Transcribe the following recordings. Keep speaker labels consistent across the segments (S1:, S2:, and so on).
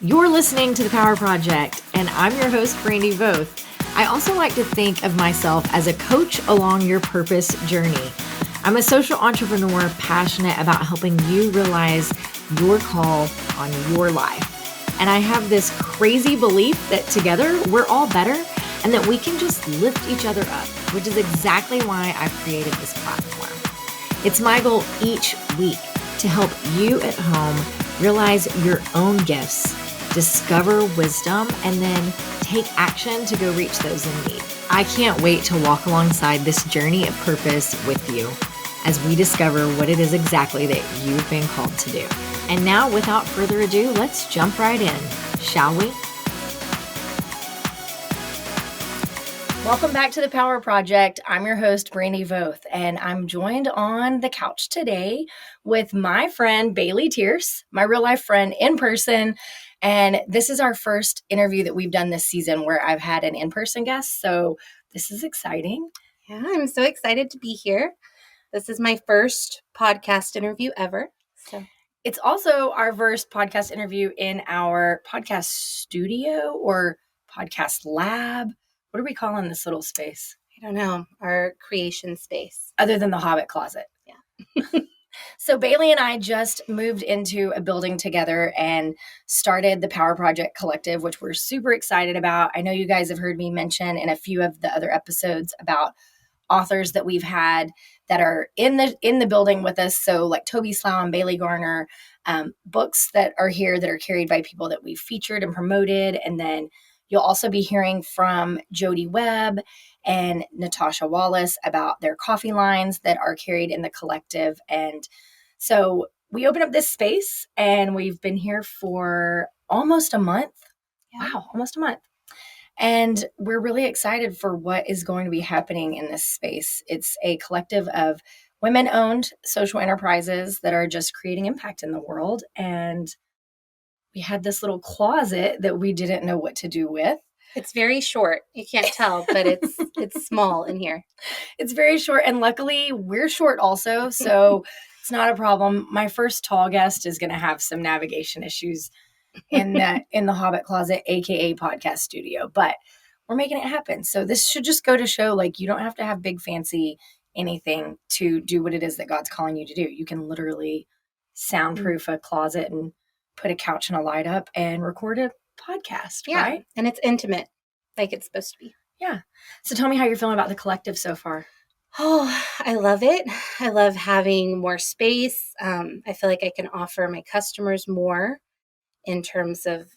S1: You're listening to The Power Project, and I'm your host, Brandi Voth. I also like to think of myself as a coach along your purpose journey. I'm a social entrepreneur passionate about helping you realize your call on your life. And I have this crazy belief that together we're all better and that we can just lift each other up, which is exactly why I've created this platform. It's my goal each week to help you at home realize your own gifts, discover wisdom, and then take action to go reach those in need. I can't wait to walk alongside this journey of purpose with you as we discover what it is exactly that you've been called to do. And now, without further ado, let's jump right in, shall we? Welcome back to The Power Project. I'm your host, Brandi Voth, and I'm joined on the couch today with my friend, Bailee Tierce, my real life friend in person. And this is our first interview that we've done this season where I've had an in-person guest. So this is exciting.
S2: Yeah, I'm so excited to be here. This is my first podcast interview ever. So
S1: it's also our first podcast interview in our podcast studio or podcast lab. What are we calling this little space?
S2: I don't know, our creation space.
S1: Other than the Hobbit closet.
S2: Yeah.
S1: So Bailee and I just moved into a building together and started the Power Project Collective, which we're super excited about. I know you guys have heard me mention in a few of the other episodes about authors that we've had that are in the building with us. So like Toby Slough and Bailey Garner, books that are here that are carried by people that we've featured and promoted. And then you'll also be hearing from Jody Webb and Natasha Wallace about their coffee lines that are carried in the collective. And so we opened up this space and we've been here for almost a month.
S2: Yeah.
S1: Wow, almost a month. And we're really excited for what is going to be happening in this space. It's a collective of women-owned social enterprises that are just creating impact in the world. And we had this little closet that we didn't know what to do with.
S2: It's very short. You can't tell, but it's small in here.
S1: It's very short. And luckily, we're short also. So it's not a problem. My first tall guest is going to have some navigation issues in the Hobbit closet, aka podcast studio. But we're making it happen. So this should just go to show, like, you don't have to have big fancy anything to do what it is that God's calling you to do. You can literally soundproof a closet and put a couch and a light up and record a podcast,
S2: Yeah.
S1: right?
S2: And it's intimate, like it's supposed to be.
S1: Yeah. So tell me how you're feeling about the collective so far.
S2: Oh, I love it. I love having more space. I feel like I can offer my customers more in terms of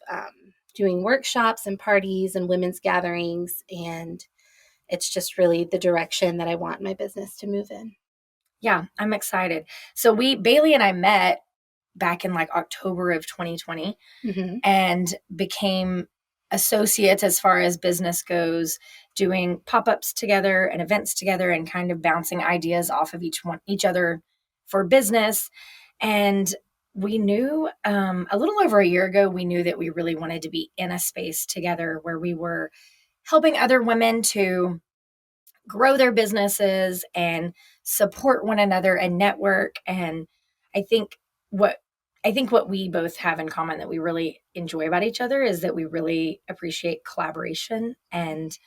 S2: doing workshops and parties and women's gatherings. And it's just really the direction that I want my business to move in.
S1: Yeah, I'm excited. So Bailee and I met back in like October of 2020 and became associates as far as business goes, doing pop-ups together and events together and kind of bouncing ideas off of each other for business. And we knew a little over a year ago, we knew that we really wanted to be in a space together where we were helping other women to grow their businesses and support one another and network. And I think what we both have in common that we really enjoy about each other is that we really appreciate collaboration and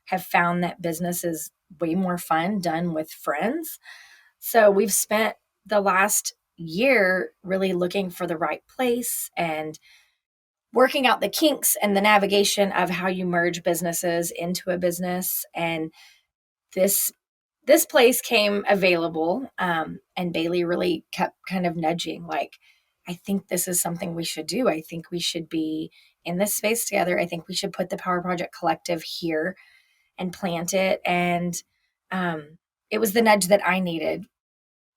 S1: have found that business is way more fun done with friends. So we've spent the last year really looking for the right place and working out the kinks and the navigation of how you merge businesses into a business. And this place came available, and Bailee really kept kind of nudging, like, I think this is something we should do. I think we should be in this space together. I think we should put the Power Project Collective here and plant it. And it was the nudge that I needed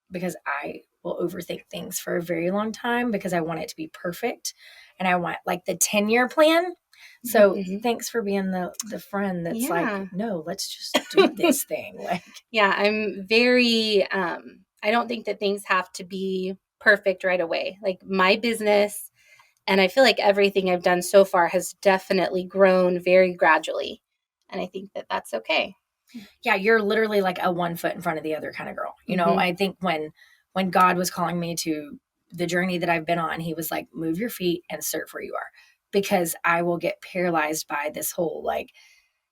S1: because I will overthink things for a very long time because I want it to be perfect. And I want like the 10-year plan. So thanks for being the friend that's like, no, let's just do this thing. Like,
S2: yeah, I'm very, I don't think that things have to be perfect right away. Like my business, and I feel like everything I've done so far has definitely grown very gradually. And I think that that's okay.
S1: Yeah, you're literally like a 1 foot in front of the other kind of girl. You know, I think when God was calling me to the journey that I've been on, he was like, move your feet and serve where you are. because I will get paralyzed by this whole like,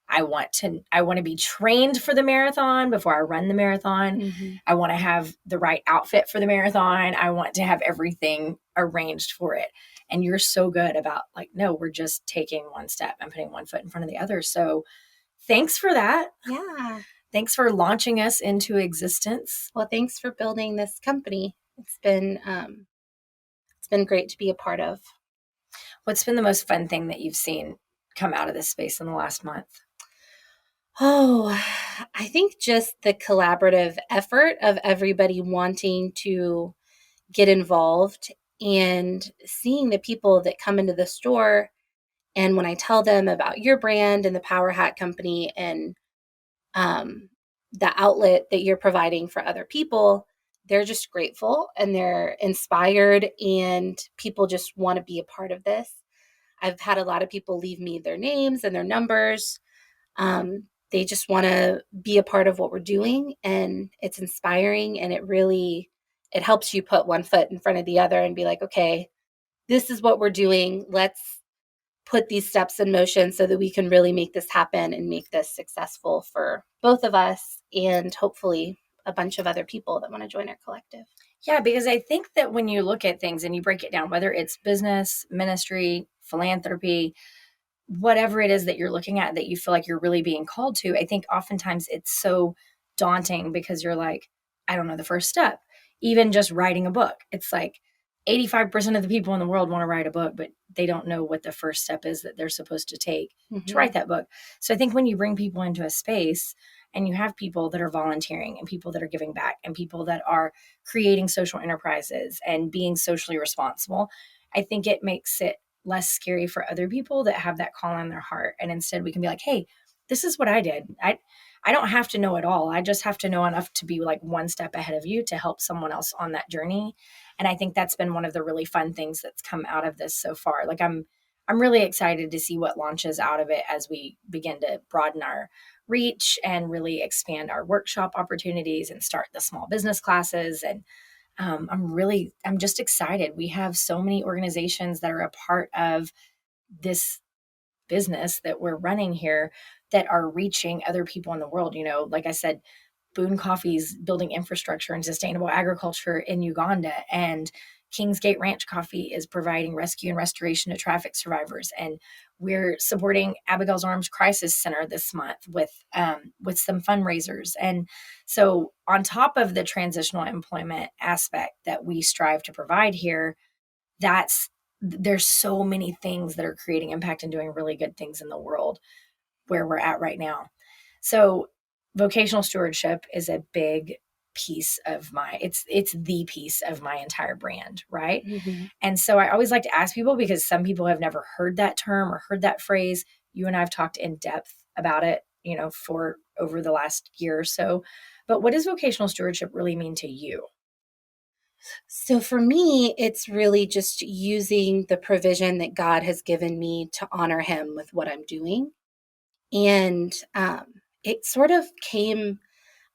S1: I want to be trained for the marathon before I run the marathon.
S2: Mm-hmm.
S1: I want to have the right outfit for the marathon. I want to have everything arranged for it. And you're so good about like, no, we're just taking one step and putting one foot in front of the other. So thanks for that.
S2: Yeah.
S1: Thanks for launching us into existence.
S2: Well, thanks for building this company. It's been great to be a part of.
S1: What's been the most fun thing that you've seen come out of this space in the last month?
S2: Oh, I think just the collaborative effort of everybody wanting to get involved and seeing the people that come into the store. And when I tell them about your brand and the Power Hat Company and the outlet that you're providing for other people, they're just grateful and they're inspired, and people just want to be a part of this. I've had a lot of people leave me their names and their numbers. They just want to be a part of what we're doing, and it's inspiring, and it helps you put one foot in front of the other and be like, okay, this is what we're doing. Let's put these steps in motion so that we can really make this happen and make this successful for both of us and hopefully a bunch of other people that want to join our collective.
S1: Yeah, because I think that when you look at things and you break it down, whether it's business, ministry, philanthropy, whatever it is that you're looking at that you feel like you're really being called to, I think oftentimes it's so daunting because you're like, I don't know the first step. Even just writing a book, it's like 85% of the people in the world want to write a book, but they don't know what the first step is that they're supposed to take to write that book. So I think when you bring people into a space and you have people that are volunteering and people that are giving back and people that are creating social enterprises and being socially responsible, I think it makes it less scary for other people that have that call on their heart. And instead we can be like, hey, this is what I did. I don't have to know it all. I just have to know enough to be like one step ahead of you to help someone else on that journey. And I think that's been one of the really fun things that's come out of this so far. Like I'm really excited to see what launches out of it as we begin to broaden our reach and really expand our workshop opportunities and start the small business classes. And I'm just excited. We have so many organizations that are a part of this business that we're running here that are reaching other people in the world. You know, like I said, Boone Coffee's building infrastructure and sustainable agriculture in Uganda, and Kingsgate Ranch Coffee is providing rescue and restoration to traffic survivors. And we're supporting Abigail's Arms Crisis Center this month with some fundraisers. And so on top of the transitional employment aspect that we strive to provide here, there's so many things that are creating impact and doing really good things in the world where we're at right now. So vocational stewardship is a big piece of it's the piece of my entire brand, right? Mm-hmm. And so I always like to ask people, because some people have never heard that term or heard that phrase. You and I have talked in depth about it, you know, for over the last year or so. But what does vocational stewardship really mean to you?
S2: So for me, it's really just using the provision that God has given me to honor him with what I'm doing. And it sort of came,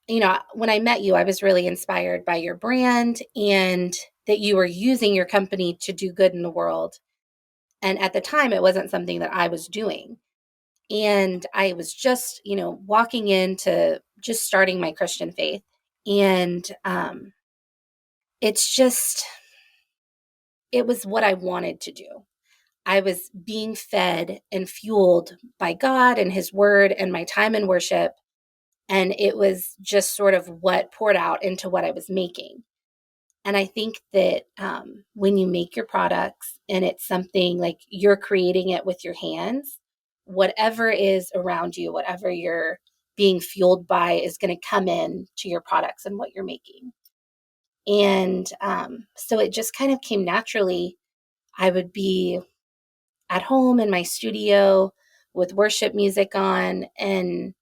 S2: you know, when I met you, I was really inspired by your brand and that you were using your company to do good in the world. And at the time, it wasn't something that I was doing. And I was just, you know, walking into just starting my Christian faith. And it's just, it was what I wanted to do. I was being fed and fueled by God and his word and my time in worship. And it was just sort of what poured out into what I was making. And I think that when you make your products and it's something like you're creating it with your hands, whatever is around you, whatever you're being fueled by is going to come in to your products and what you're making. And so it just kind of came naturally. I would be at home in my studio with worship music on, and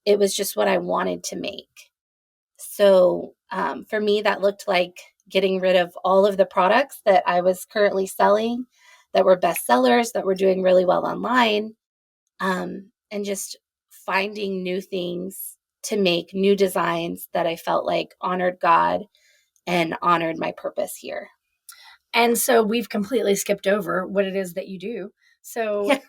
S2: it was just what I wanted to make. So for me, that looked like getting rid of all of the products that I was currently selling that were bestsellers, that were doing really well online, and just finding new things to make, new designs that I felt like honored God and honored my purpose here.
S1: And so we've completely skipped over what it is that you do. So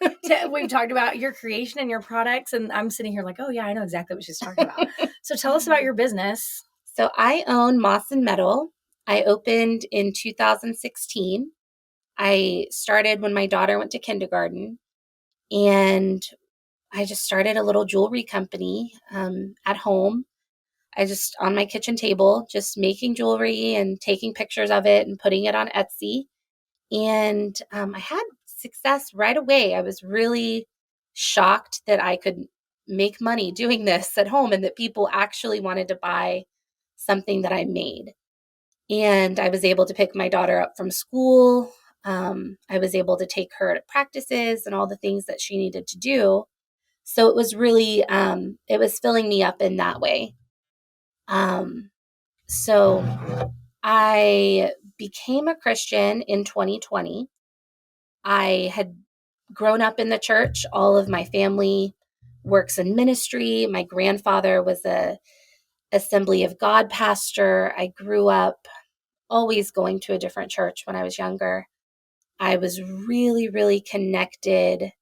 S1: we've talked about your creation and your products, and I'm sitting here like, oh yeah, I know exactly what she's talking about. So tell us about your business.
S2: So I own Moss and Metal. I opened in 2016. I started when my daughter went to kindergarten, and I just started a little jewelry company at home. I just on my kitchen table, just making jewelry and taking pictures of it and putting it on Etsy. And I had success right away. I was really shocked that I could make money doing this at home and that people actually wanted to buy something that I made. And I was able to pick my daughter up from school. I was able to take her to practices and all the things that she needed to do. So it was really, it was filling me up in that way. So I became a Christian in 2020. I had grown up in the church. All of my family works in ministry. My grandfather was a Assembly of God pastor. I grew up always going to a different church when I was younger. I was really, really connected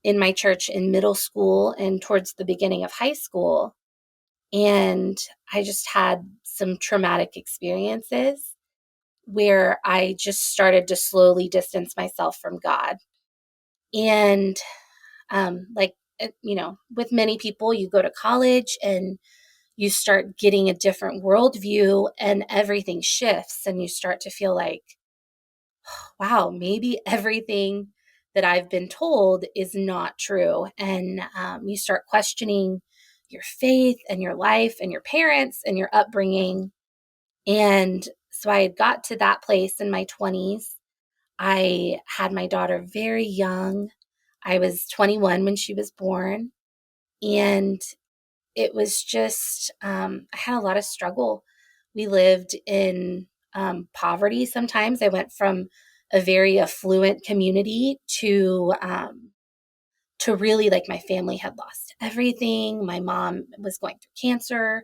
S2: in my church in middle school and towards the beginning of high school. And I just had some traumatic experiences where I just started to slowly distance myself from God. And with many people, you go to college and you start getting a different worldview and everything shifts and you start to feel like, wow, maybe everything that I've been told is not true. And you start questioning your faith and your life and your parents and your upbringing. And so I had got to that place in my 20s. I had my daughter very young. I was 21 when she was born. And it was just, I had a lot of struggle. We lived in poverty sometimes. I went from a very affluent community to really like my family had lost everything. My mom was going through cancer.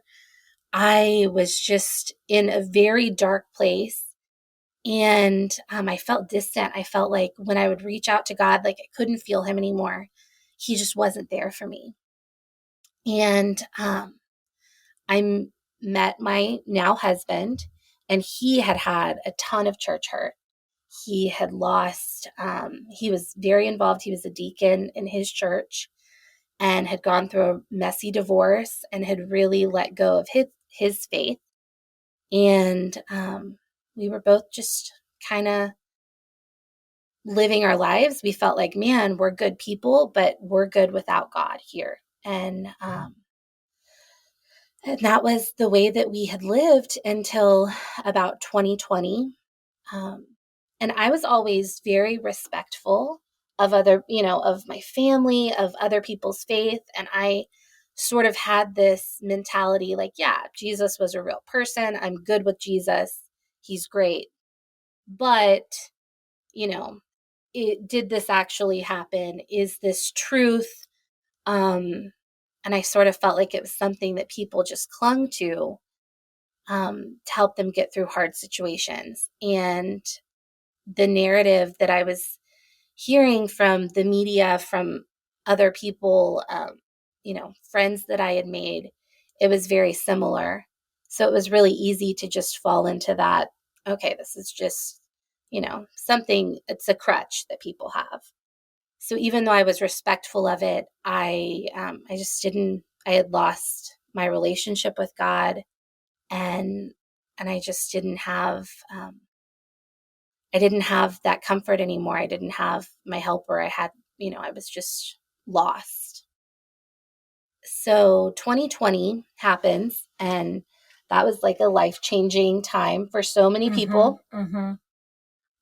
S2: I was just in a very dark place. And I felt distant. I felt like when I would reach out to God, like I couldn't feel him anymore. He just wasn't there for me. And I met my now husband, and he had had a ton of church hurt. He had lost, he was very involved. He was a deacon in his church and had gone through a messy divorce and had really let go of his faith. And we were both just kind of living our lives. We felt like, man, we're good people, but we're good without God here. And that was the way that we had lived until about 2020. And I was always very respectful of of my family, of other people's faith. And I sort of had this mentality like, yeah, Jesus was a real person. I'm good with Jesus. He's great. But, did this actually happen? Is this truth? And I sort of felt like it was something that people just clung to help them get through hard situations. And the narrative that I was hearing from the media, from other people, friends that I had made, it was very similar. So it was really easy to just fall into that. Okay, this is just, something, it's a crutch that people have. So even though I was respectful of it, I just didn't, I had lost my relationship with God, and I just didn't have, I didn't have that comfort anymore. I didn't have my helper. I was just lost. So 2020 happens, and that was like a life-changing time for so many people.
S1: Mm-hmm.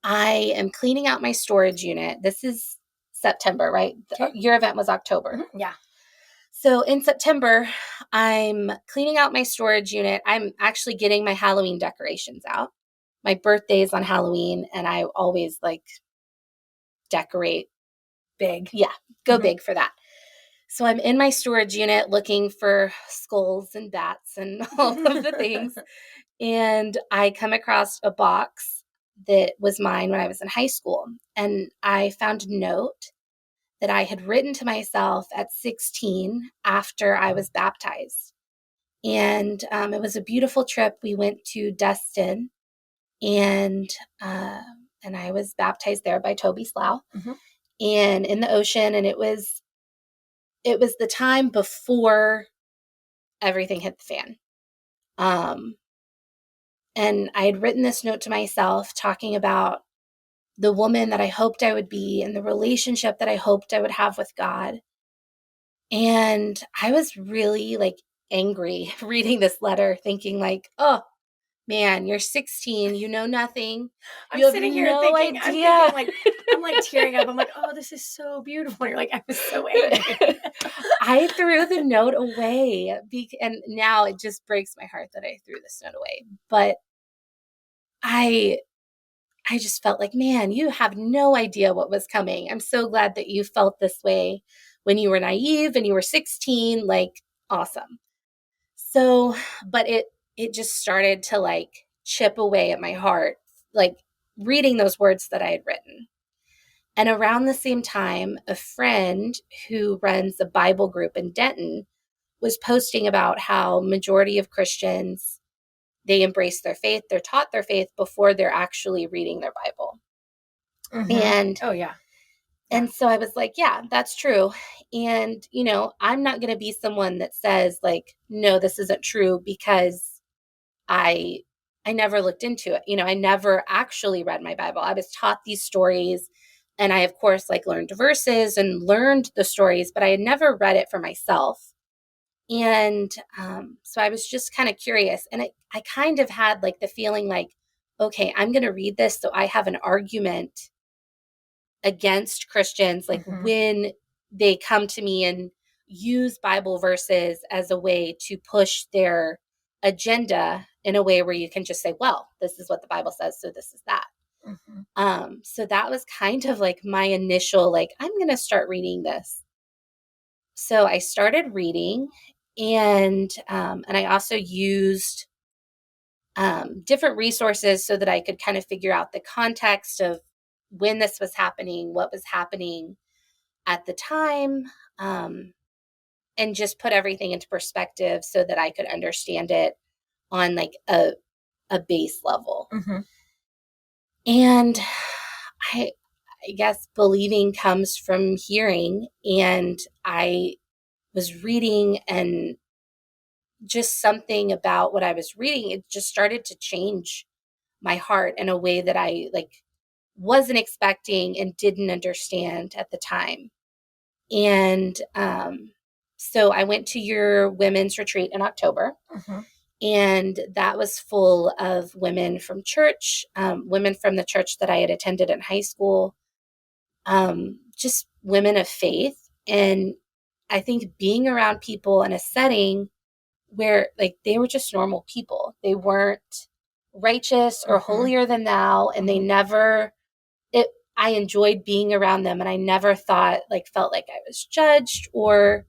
S2: I am cleaning out my storage unit. This is September, right?
S1: Okay.
S2: Your event was October.
S1: Mm-hmm. Yeah.
S2: So in September, I'm cleaning out my storage unit. I'm actually getting my Halloween decorations out. My birthday is on Halloween, and I always decorate
S1: big.
S2: Yeah, go big for that. So I'm in my storage unit looking for skulls and bats and all of the things. And I come across a box that was mine when I was in high school. And I found a note that I had written to myself at 16 after I was baptized. And it was a beautiful trip. We went to Destin, and I was baptized there by Toby Slough, and in the ocean. And it was the time before everything hit the fan. And I had written this note to myself talking about the woman that I hoped I would be and the relationship that I hoped I would have with God. And I was really like angry reading this letter, thinking like, oh man, you're 16, you know nothing.
S1: I'm sitting here thinking, I'm like tearing up. I'm like, oh, this is so beautiful. You're like, I was so angry.
S2: I threw the note away, and now it just breaks my heart that I threw this note away. But I just felt like, man, you have no idea what was coming. I'm so glad that you felt this way when you were naive and you were 16, like, awesome. So, but it just started to like chip away at my heart, like reading those words that I had written. And around the same time, a friend who runs a Bible group in Denton was posting about how majority of Christians, they embrace their faith, they're taught their faith before they're actually reading their Bible. And and so I was like, yeah, that's true. And, you know, I'm not going to be someone that says like, no, this isn't true, because I never looked into it. You know, I never actually read my Bible. I was taught these stories, and I, of course, like learned verses and learned the stories, but I had never read it for myself. And so I was just kind of curious. And I kind of had like the feeling like, okay, I'm going to read this so I have an argument against Christians, like when they come to me and use Bible verses as a way to push their agenda in a way where you can just say, well, this is what the Bible says, so this is that. So that was kind of like my initial, like, I'm going to start reading this. So I started reading, and I also used different resources so that I could kind of figure out the context of when this was happening, what was happening at the time, and just put everything into perspective so that I could understand it on like a base level. And I guess believing comes from hearing, and I was reading, and just something about what I was reading, it just started to change my heart in a way that I like wasn't expecting and didn't understand at the time. And so I went to your women's retreat in October, and that was full of women from church, women from the church that I had attended in high school, just women of faith. And I think being around people in a setting where like they were just normal people, they weren't righteous or holier than thou, and they never, I enjoyed being around them, and I never felt like I was judged or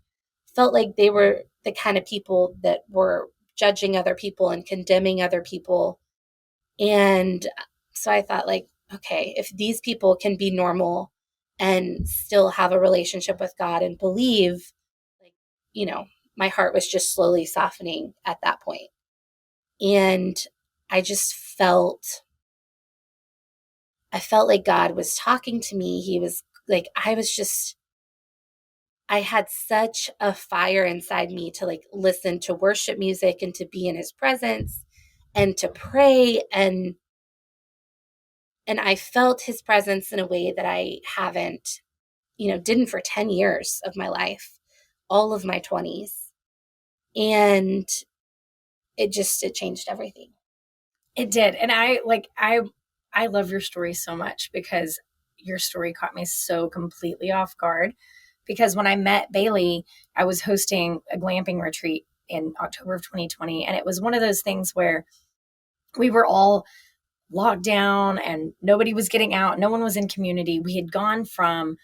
S2: felt like they were the kind of people that were judging other people and condemning other people. And so I thought like, okay, if these people can be normal and still have a relationship with God and believe, like, you know, my heart was just slowly softening at that point. And I just felt like God was talking to me. He was like, I had such a fire inside me to like listen to worship music and to be in his presence and to pray. And I felt his presence in a way that I haven't, didn't for 10 years of my life, all of my 20s. And it changed everything.
S1: It did. And I love your story so much, because your story caught me so completely off guard. Because when I met Bailee, I was hosting a glamping retreat in October of 2020. And it was one of those things where we were all locked down and nobody was getting out. No one was in community. We had gone from,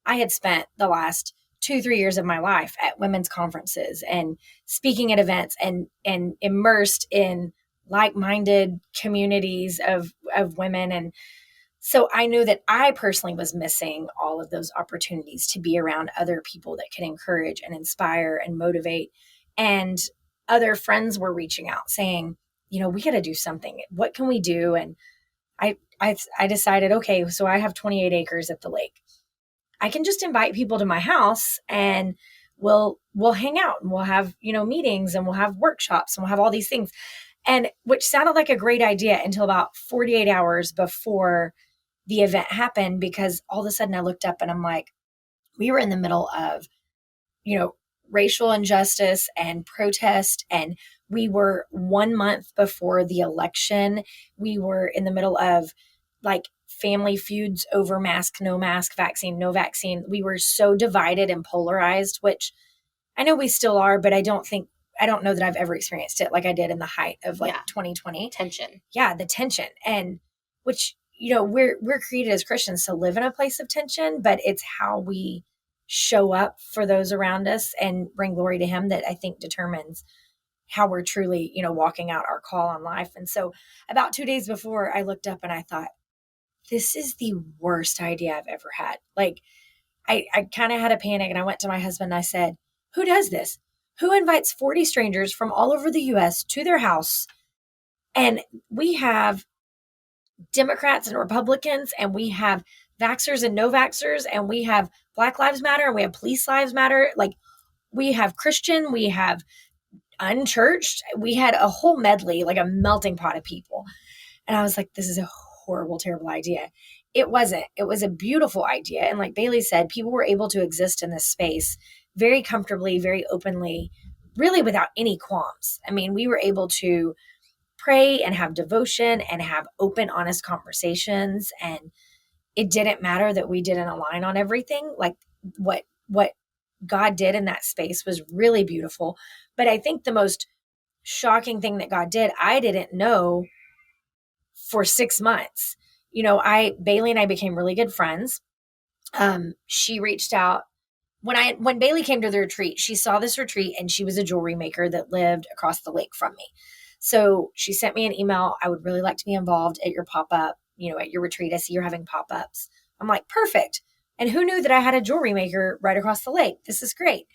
S1: I had spent the last 2-3 years of my life at women's conferences and speaking at events and immersed in like-minded communities of women. And so I knew that I personally was missing all of those opportunities to be around other people that could encourage and inspire and motivate. And other friends were reaching out saying, we got to do something. What can we do? And I decided, okay, so I have 28 acres at the lake. I can just invite people to my house and we'll hang out and we'll have, meetings and we'll have workshops and we'll have all these things. And which sounded like a great idea until about 48 hours before the event happened, because all of a sudden I looked up and I'm like, we were in the middle of, racial injustice and protest. And we were 1 month before the election. We were in the middle of like family feuds over mask, no mask, vaccine, no vaccine. We were so divided and polarized, which I know we still are, but I don't know that I've ever experienced it like I did in the height of 2020.
S2: Tension.
S1: Yeah, the tension. And which, we're created as Christians to live in a place of tension, but it's how we show up for those around us and bring glory to him that I think determines how we're truly, walking out our call on life. And so about 2 days before, I looked up and I thought, this is the worst idea I've ever had. Like, I kind of had a panic, and I went to my husband and I said, who does this? Who invites 40 strangers from all over the U.S. to their house? And we have Democrats and Republicans, and we have vaxxers and no vaxxers, and we have Black Lives Matter, and we have Police Lives Matter. Like, we have Christian, we have unchurched. We had a whole medley, like a melting pot of people. And I was like, this is a horrible, terrible idea. It wasn't. It was a beautiful idea. And like Bailee said, people were able to exist in this space very comfortably, very openly, really without any qualms. I mean, we were able to pray and have devotion and have open, honest conversations. And it didn't matter that we didn't align on everything. Like what God did in that space was really beautiful. But I think the most shocking thing that God did, I didn't know for 6 months. Bailee and I became really good friends. She reached out when Bailee came to the retreat. She saw this retreat and she was a jewelry maker that lived across the lake from me. So she sent me an email. I would really like to be involved at your pop-up, at your retreat. I see you're having pop-ups. I'm like, perfect. And who knew that I had a jewelry maker right across the lake? This is great.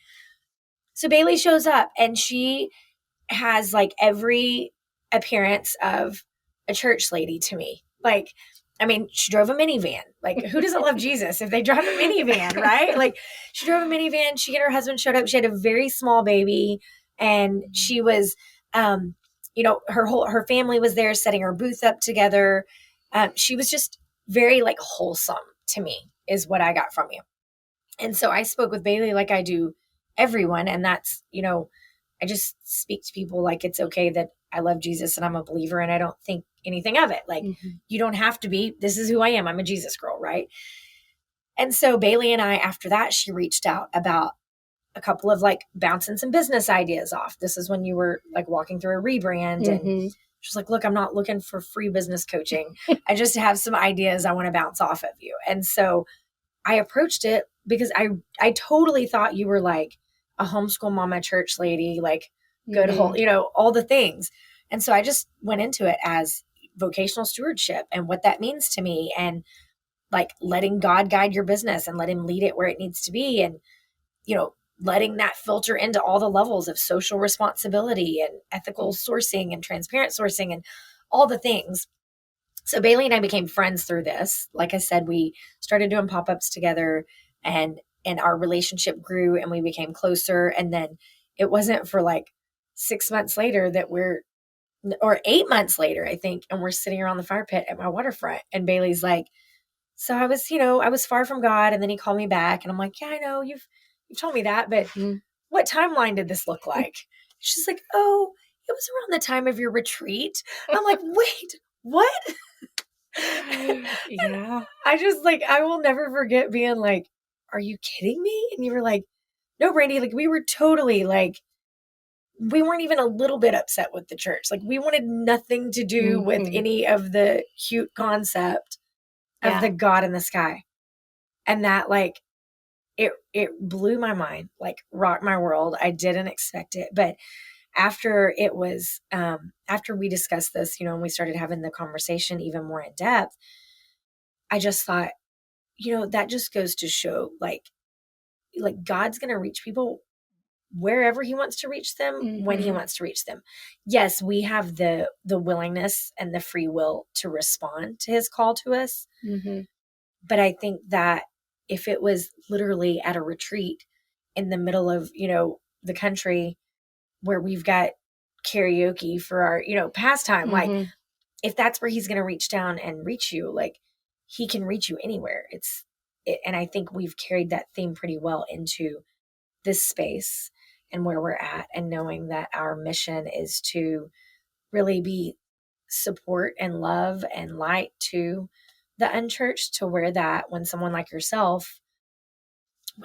S1: So Bailee shows up and she has like every appearance of a church lady to me. Like, I mean, she drove a minivan. Like, who doesn't love Jesus if they drive a minivan, right? Like, she drove a minivan. She and her husband showed up. She had a very small baby, and she was, her family was there setting her booth up together. She was just very like wholesome to me, is what I got from you. And so I spoke with Bailee like I do everyone, and that's, I just speak to people like it's okay that I love Jesus and I'm a believer and I don't think anything of it. Like, you don't have to be. This is who I am. I'm a Jesus girl, right? And so Bailee and I, after that, she reached out about a couple of like bouncing some business ideas off. This is when you were like walking through a rebrand, and she's like, look, I'm not looking for free business coaching. I just have some ideas I want to bounce off of you. And so I approached it because I totally thought you were like a homeschool mama church lady, like good whole, all the things. And so I just went into it as vocational stewardship and what that means to me, and like letting God guide your business and let him lead it where it needs to be. And, letting that filter into all the levels of social responsibility and ethical sourcing and transparent sourcing and all the things. So Bailee and I became friends through this. Like I said, we started doing pop-ups together, and our relationship grew and we became closer. And then it wasn't for like 6 months later that or 8 months later, I think, and we're sitting around the fire pit at my waterfront. And Bailey's like, so I was far from God. And then he called me back, and I'm like, yeah, I know you've told me that, but what timeline did this look like? She's like, oh, it was around the time of your retreat. I'm like, wait, what?
S2: Yeah.
S1: I just I will never forget being like, are you kidding me? And you were like, no, Brandi, like we were totally like, we weren't even a little bit upset with the church. Like we wanted nothing to do with any of the cute concept of the God in the sky. And that like, it blew my mind, like rocked my world. I didn't expect it. But after it was, after we discussed this, and we started having the conversation even more in depth, I just thought, that just goes to show like God's going to reach people wherever he wants to reach them, when he wants to reach them. Yes, we have the willingness and the free will to respond to his call to us. But I think that if it was literally at a retreat in the middle of, the country where we've got karaoke for our, pastime, like if that's where he's going to reach down and reach you, like he can reach you anywhere. And I think we've carried that theme pretty well into this space and where we're at, and knowing that our mission is to really be support and love and light to the unchurched, to where that when someone like yourself,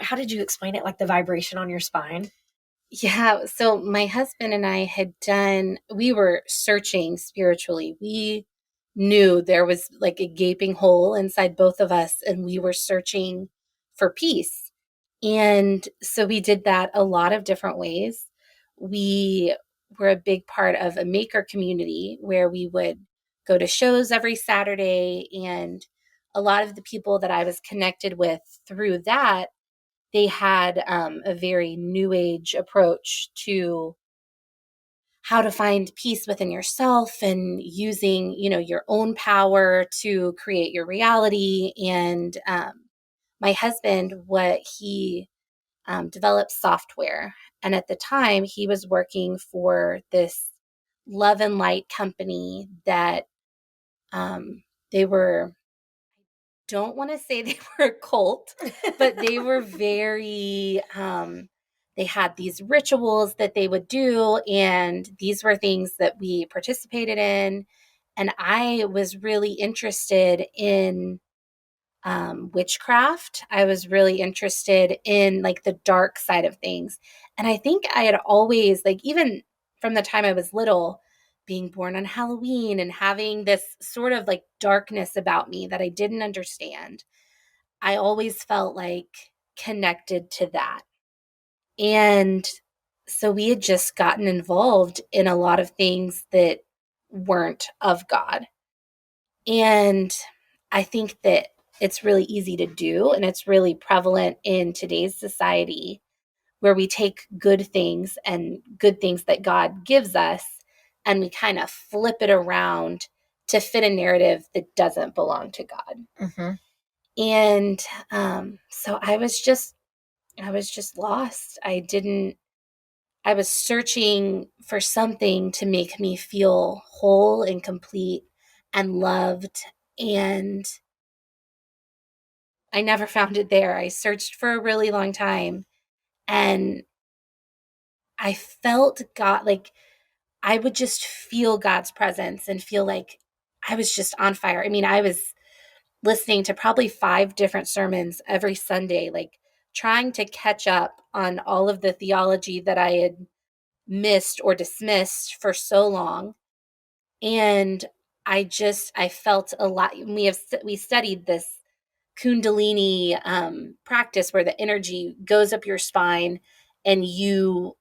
S1: how did you explain it? Like the vibration on your spine?
S2: Yeah. So my husband and I we were searching spiritually. We knew there was like a gaping hole inside both of us, and we were searching for peace. And so we did that a lot of different ways. We were a big part of a maker community where we would go to shows every Saturday. And a lot of the people that I was connected with through that, they had a very new age approach to how to find peace within yourself and using, your own power to create your reality. And my husband, what he developed software. And at the time, he was working for this love and light company that they were, don't want to say they were a cult, but they were very, they had these rituals that they would do. And these were things that we participated in. And I was really interested in witchcraft. I was really interested in like the dark side of things. And I think I had always, like, even from the time I was little, being born on Halloween and having this sort of like darkness about me that I didn't understand, I always felt like connected to that. And so we had just gotten involved in a lot of things that weren't of God. And I think that it's really easy to do, and it's really prevalent in today's society, where we take good things and good things that God gives us, and we kind of flip it around to fit a narrative that doesn't belong to God. And so I was just lost. I was searching for something to make me feel whole and complete and loved. And I never found it there. I searched for a really long time, and I felt God, like I would just feel God's presence and feel like I was just on fire. I mean, I was listening to probably 5 different sermons every Sunday, like trying to catch up on all of the theology that I had missed or dismissed for so long. And I felt a lot. We studied this Kundalini practice where the energy goes up your spine, and you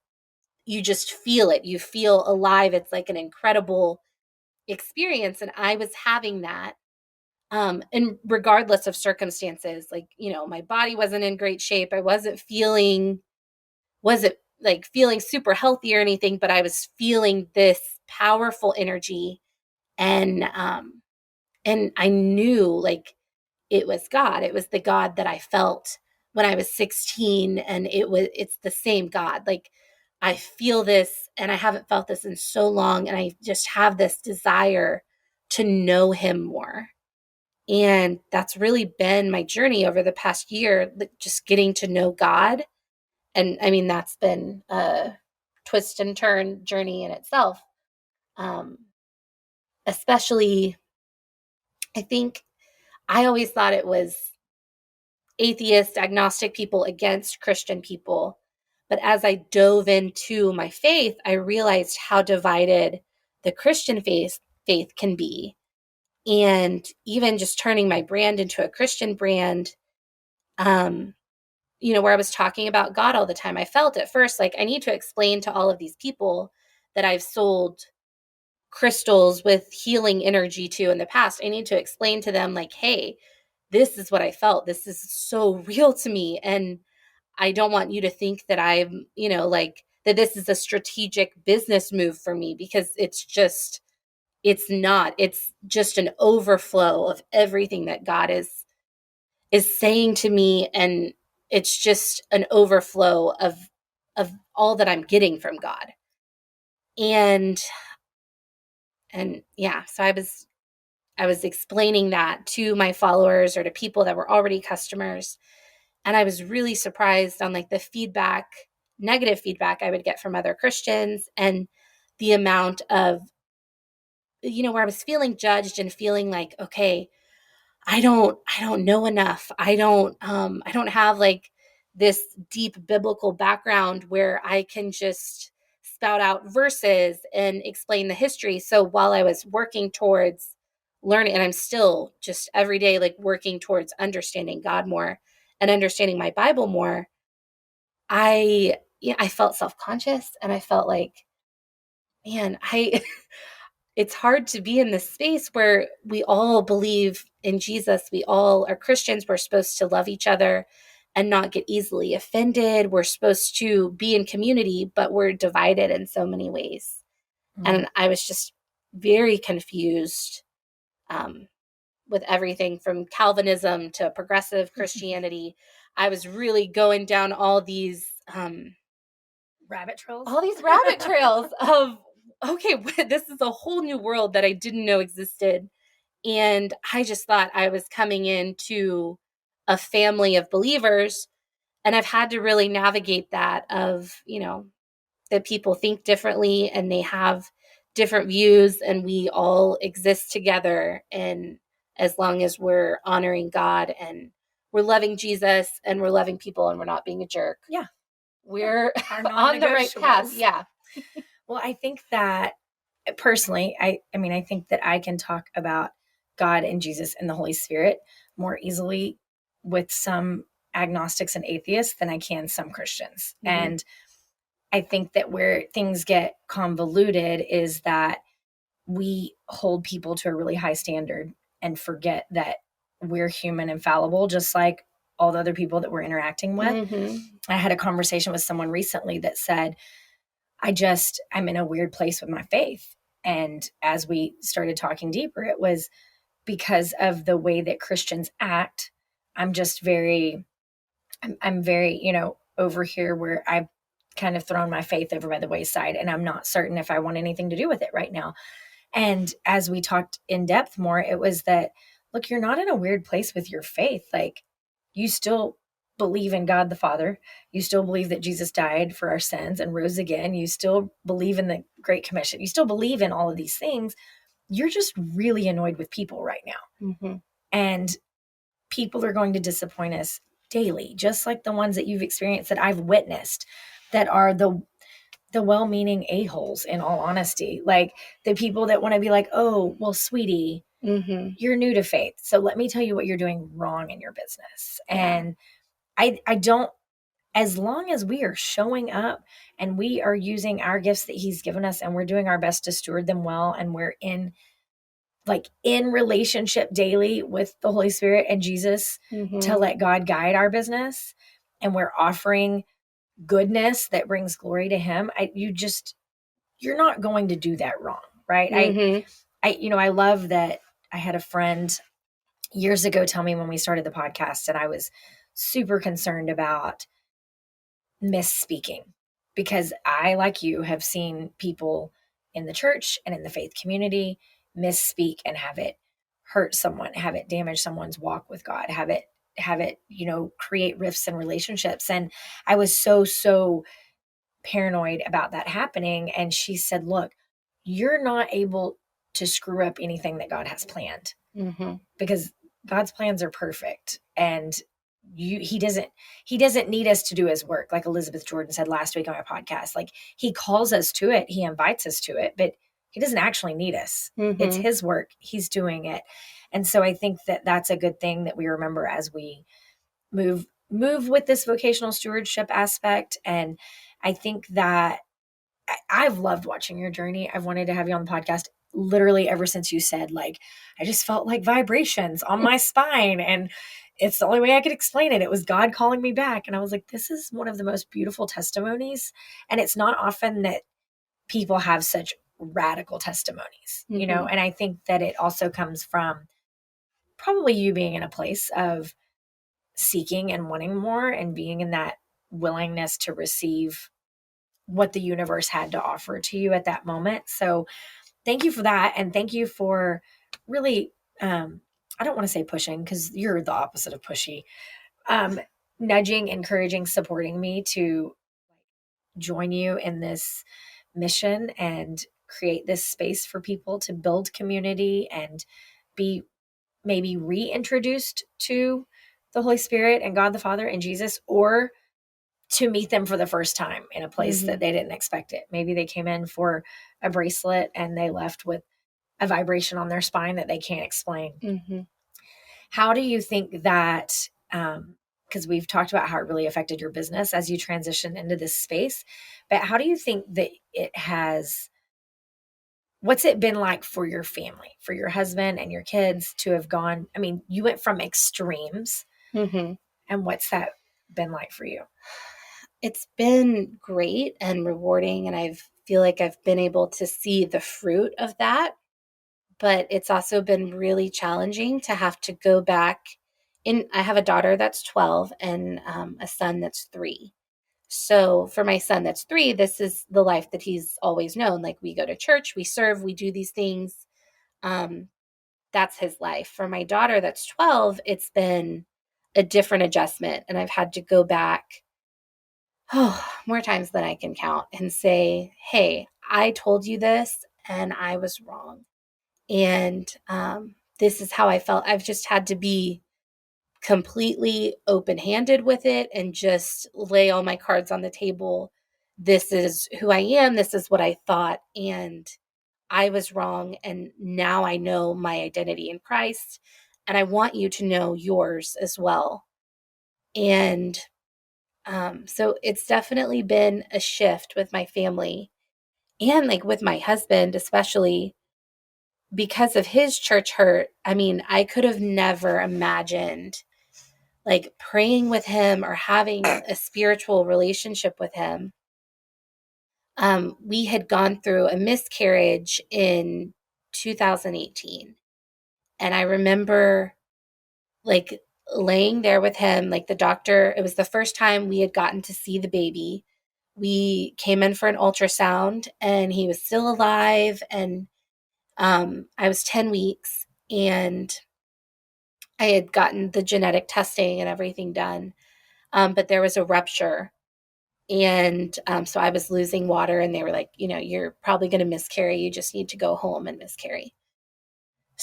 S2: just feel it. You feel alive. It's like an incredible experience. And I was having that. And regardless of circumstances, like, my body wasn't in great shape. I wasn't like feeling super healthy or anything, but I was feeling this powerful energy. And I knew, like, it was God. It was the God that I felt when I was 16. And it's the same God. Like, I feel this, and I haven't felt this in so long. And I just have this desire to know him more. And that's really been my journey over the past year, just getting to know God. And I mean, that's been a twist and turn journey in itself. Especially, I think I always thought it was atheist, agnostic people against Christian people. But as I dove into my faith, I realized how divided the Christian faith can be. And even just turning my brand into a Christian brand, where I was talking about God all the time, I felt at first like I need to explain to all of these people that I've sold crystals with healing energy to in the past, I need to explain to them like, hey, this is what I felt. This is so real to me. And I don't want you to think that I'm, like that this is a strategic business move for me, because it's not. It's just an overflow of everything that God is saying to me, and it's just an overflow of all that I'm getting from God. And yeah, so I was explaining that to my followers or to people that were already customers, and I was really surprised on like the negative feedback I would get from other Christians, and the amount of, where I was feeling judged and feeling like, okay, I don't know enough. I don't have like this deep biblical background where I can just spout out verses and explain the history. So while I was working towards learning, and I'm still just every day like working towards understanding God more and understanding my Bible more, I felt self-conscious, and I felt like, man, I it's hard to be in this space where we all believe in Jesus. We all are Christians. We're supposed to love each other and not get easily offended. We're supposed to be in community, but we're divided in so many ways. And I was just very confused with everything from Calvinism to progressive Christianity. I was really going down all these
S1: rabbit trails
S2: of, okay, this is a whole new world that I didn't know existed. And I just thought I was coming into a family of believers. And I've had to really navigate that of, that people think differently and they have different views, and we all exist together. And as long as we're honoring God and we're loving Jesus and we're loving people and we're not being a jerk.
S1: Yeah.
S2: We're on the right path. Yeah.
S1: Well, I think that personally, I mean, I think that I can talk about God and Jesus and the Holy Spirit more easily with some agnostics and atheists than I can some Christians. Mm-hmm. And I think that where things get convoluted is that we hold people to a really high standard and forget that we're human and fallible, just like all the other people that we're interacting with. Mm-hmm. I had a conversation with someone recently that said, I'm in a weird place with my faith. And as we started talking deeper, it was because of the way that Christians act. I'm very, over here where I've kind of thrown my faith over by the wayside, and I'm not certain if I want anything to do with it right now. And as we talked in depth more, it was that, look, you're not in a weird place with your faith. Like, you still believe in God the Father. You still believe that Jesus died for our sins and rose again. You still believe in the Great Commission. You still believe in all of these things. You're just really annoyed with people right now. Mm-hmm. And people are going to disappoint us daily, just like the ones that you've experienced, that I've witnessed, that are the well-meaning a-holes, in all honesty. Like the people that want to be like, oh, well, sweetie, mm-hmm. you're new to faith, so let me tell you what you're doing wrong in your business. Yeah. And I don't, as long as we are showing up and we are using our gifts that he's given us and we're doing our best to steward them well, and we're in relationship daily with the Holy Spirit and Jesus, mm-hmm. to let God guide our business, and we're offering goodness that brings glory to him, you're not going to do that wrong. Right. Mm-hmm. I love that. I had a friend years ago tell me when we started the podcast, and I was super concerned about misspeaking, because I, like you, have seen people in the church and in the faith community misspeak and have it hurt someone, have it damage someone's walk with God, have it, create rifts in relationships. And I was so paranoid about that happening. And she said, look, you're not able to screw up anything that God has planned, mm-hmm. because God's plans are perfect. And he doesn't need us to do his work. Like Elizabeth Jordan said last week on my podcast, like he calls us to it. He invites us to it, but he doesn't actually need us. Mm-hmm. It's his work. He's doing it. And so I think that that's a good thing that we remember as we move with this vocational stewardship aspect. And I think that I've loved watching your journey. I've wanted to have you on the podcast literally ever since you said, like, I just felt like vibrations on my spine, and it's the only way I could explain it. It was God calling me back. And I was like, this is one of the most beautiful testimonies. And it's not often that people have such radical testimonies, you know? And I think that it also comes from probably you being in a place of seeking and wanting more and being in that willingness to receive what the universe had to offer to you at that moment. So thank you for that. And thank you for really, I don't want to say pushing, because you're the opposite of pushy, nudging, encouraging, supporting me to join you in this mission and create this space for people to build community and be maybe reintroduced to the Holy Spirit and God the Father and Jesus, or to meet them for the first time in a place that they didn't expect it. Maybe they came in for a bracelet and they left with a vibration on their spine that they can't explain. How do you think that, because we've talked about how it really affected your business as you transitioned into this space, but how do you think that it has, what's it been like for your family, for your husband and your kids to have gone, I mean, you went from extremes, and what's that been like for you?
S2: It's been great and rewarding, and I feel like I've been able to see the fruit of that. But it's also been really challenging to have to go back in. I have a daughter that's 12 and a son that's 3. So for my son that's 3, this is the life that he's always known. Like, we go to church, we serve, we do these things. That's his life. For my daughter that's 12, it's been a different adjustment. And I've had to go back more times than I can count and say, hey, I told you this and I was wrong. And this is how I felt. I've just had to be completely open-handed with it and just lay all my cards on the table. This is who I am. This is what I thought. And I was wrong. And now I know my identity in Christ. And I want you to know yours as well. And so it's definitely been a shift with my family and like with my husband, especially because of his church hurt. I mean, I could have never imagined like praying with him or having a spiritual relationship with him. We had gone through a miscarriage in 2018. And I remember like laying there with him, like the doctor, it was the first time we had gotten to see the baby. We came in for an ultrasound and he was still alive. And I was 10 weeks and I had gotten the genetic testing and everything done. But there was a rupture. And so I was losing water and they were like, you know, you're probably going to miscarry. You just need to go home and miscarry.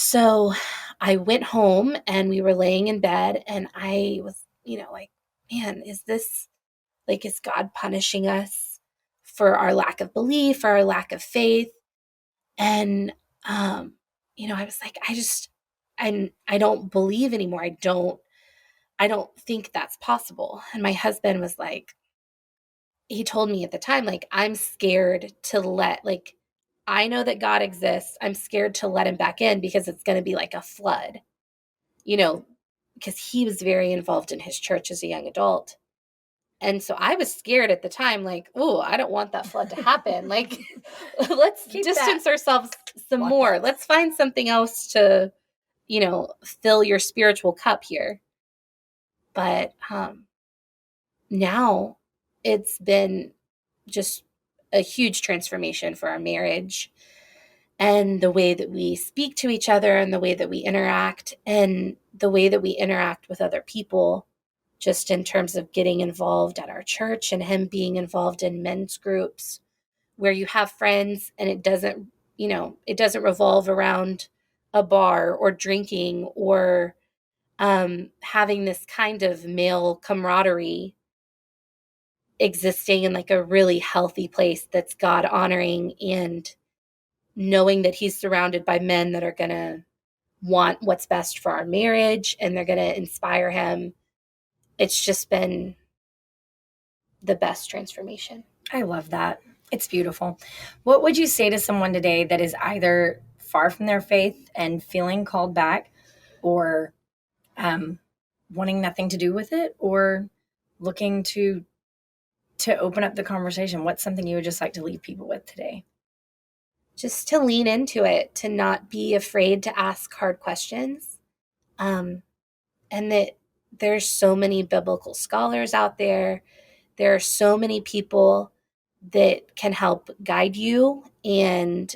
S2: So I went home and we were laying in bed and I was, you know, like, man, is this like, is God punishing us for our lack of belief, for our lack of faith? And, you know, I was like, I don't believe anymore. I don't think that's possible. And my husband was like, he told me at the time, like, I'm scared to let, like, I know that God exists. I'm scared to let him back in because it's going to be like a flood, you know, because he was very involved in his church as a young adult. And so I was scared at the time, like, oh, I don't want that flood to happen. Like, let's distance ourselves some more. Let's find something else to, you know, fill your spiritual cup here. But now it's been just a huge transformation for our marriage and the way that we speak to each other and the way that we interact and the way that we interact with other people, just in terms of getting involved at our church and him being involved in men's groups where you have friends and it doesn't, you know, it doesn't revolve around a bar or drinking or having this kind of male camaraderie, existing in like a really healthy place that's God honoring and knowing that he's surrounded by men that are going to want what's best for our marriage and they're going to inspire him. It's just been the best transformation.
S1: I love that. It's beautiful. What would you say to someone today that is either far from their faith and feeling called back, or wanting nothing to do with it, or looking to open up the conversation? What's something you would just like to leave people with today?
S2: Just to lean into it, to not be afraid to ask hard questions. And that there's so many biblical scholars out there. There are so many people that can help guide you, and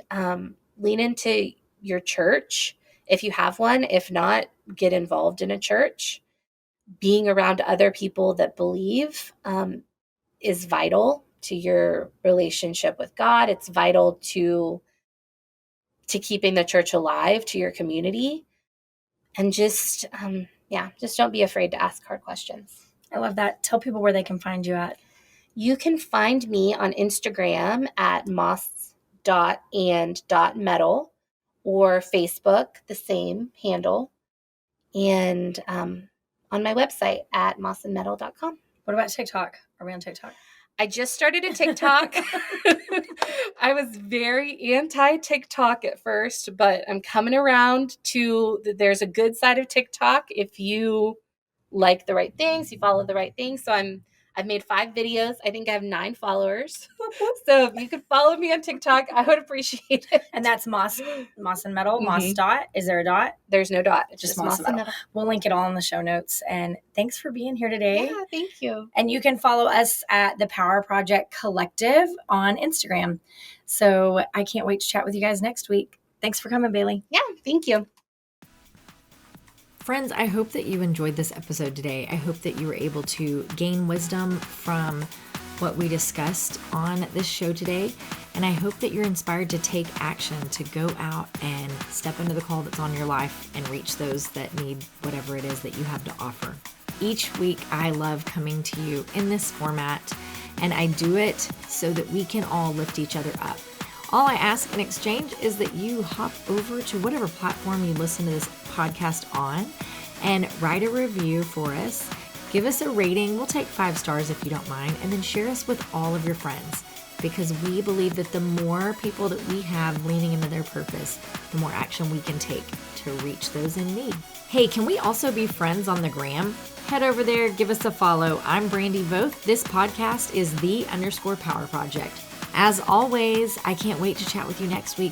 S2: lean into your church if you have one. If not, get involved in a church. Being around other people that believe is vital to your relationship with God. It's vital to keeping the church alive, to your community. And just don't be afraid to ask hard questions.
S1: I love that. Tell people where they can find you at.
S2: You can find me on Instagram at moss.and.metal, or Facebook, the same handle, and on my website at mossandmetal.com.
S1: What about TikTok? Are we on TikTok?
S2: I just started a TikTok. I was very anti-TikTok at first, but I'm coming around to there's a good side of TikTok if you like the right things, you follow the right things. So I've made 5 videos. I think I have 9 followers. So if you could follow me on TikTok, I would appreciate it.
S1: And that's Moss and Metal.
S2: Mm-hmm.
S1: Moss dot. Is there a dot?
S2: There's no dot. It's
S1: just Moss and Metal. We'll link it all in the show notes. And thanks for being here today.
S2: Yeah, thank you.
S1: And you can follow us at the Power Project Collective on Instagram. So I can't wait to chat with you guys next week. Thanks for coming, Bailee.
S2: Yeah, thank you.
S1: Friends, I hope that you enjoyed this episode today. I hope that you were able to gain wisdom from what we discussed on this show today. And I hope that you're inspired to take action, to go out and step into the call that's on your life and reach those that need whatever it is that you have to offer. Each week, I love coming to you in this format, and I do it so that we can all lift each other up. All I ask in exchange is that you hop over to whatever platform you listen to this podcast on and write a review for us. Give us a rating. We'll take 5 stars if you don't mind. And then share us with all of your friends, because we believe that the more people that we have leaning into their purpose, the more action we can take to reach those in need. Hey, can we also be friends on the gram? Head over there, give us a follow. I'm Brandi Voth. This podcast is _Power Project. As always, I can't wait to chat with you next week.